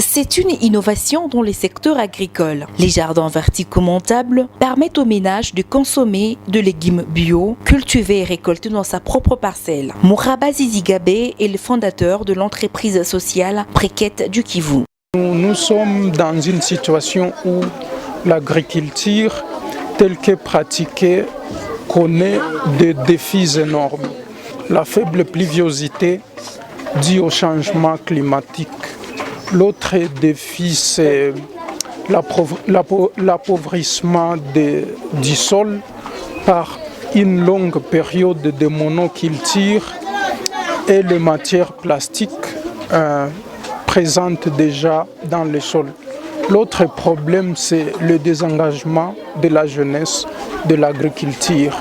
C'est une innovation dans les secteurs agricoles. Les jardins verticomontables permettent aux ménages de consommer de légumes bio, cultivés et récoltés dans sa propre parcelle. Mouraba Zizigabé est le fondateur de l'entreprise sociale Briquette du Kivu. Nous sommes dans une situation où l'agriculture telle qu'est pratiquée connaît des défis énormes. La faible pluviosité due au changement climatique. L'autre défi, c'est l'appauvrissement du sol par une longue période de monoculture et les matières plastiques présentes déjà dans le sol. L'autre problème, c'est le désengagement de la jeunesse de l'agriculture.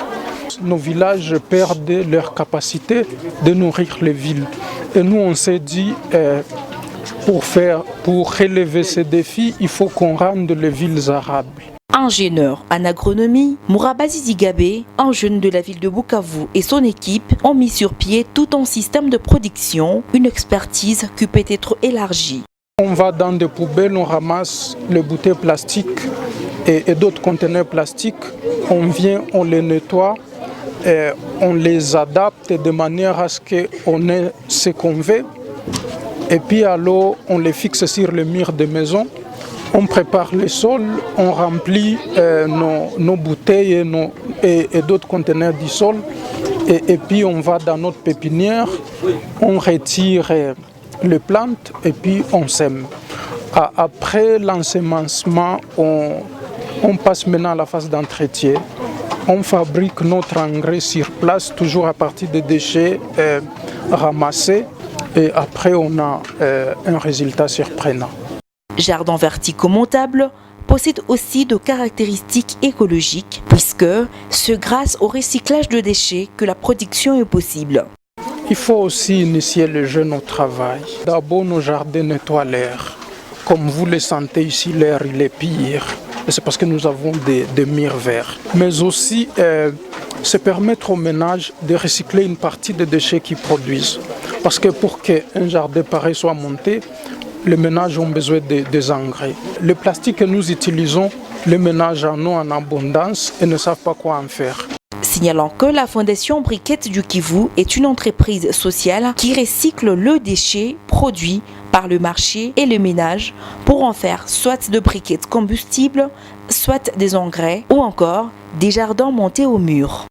Nos villages perdent leur capacité de nourrir les villes. Et nous, on s'est dit, pour relever ces défis, il faut qu'on rende les villes arables. Ingénieur en agronomie, Mouraba Zizigabé, un jeune de la ville de Bukavu et son équipe ont mis sur pied tout un système de production, une expertise qui peut être élargie. On va dans des poubelles, on ramasse les bouteilles plastiques et d'autres conteneurs plastiques. On vient, on les nettoie, et on les adapte de manière à ce qu'on ait ce qu'on veut. Et puis alors, on les fixe sur le mur des maisons. On prépare le sol, on remplit nos bouteilles et d'autres conteneurs du sol. Et puis on va dans notre pépinière, on retire les plantes et puis on sème. Après l'ensemencement, on passe maintenant à la phase d'entretien. On fabrique notre engrais sur place, toujours à partir des déchets ramassés. Et après, on a un résultat surprenant. Jardin verticomontable possède aussi de caractéristiques écologiques puisque c'est grâce au recyclage de déchets que la production est possible. Il faut aussi initier les jeunes au travail. D'abord, nos jardins nettoient l'air. Comme vous le sentez ici, l'air il est pire. C'est parce que nous avons des murs verts. Mais aussi, c'est permettre aux ménages de recycler une partie des déchets qu'ils produisent. Parce que pour qu'un jardin pareil soit monté, les ménages ont besoin des engrais. Le plastique que nous utilisons, les ménages en ont en abondance et ne savent pas quoi en faire. Signalant que la Fondation Briquette du Kivu est une entreprise sociale qui recycle le déchet produit par le marché et le ménage pour en faire soit de briquettes combustibles, soit des engrais ou encore des jardins montés au mur.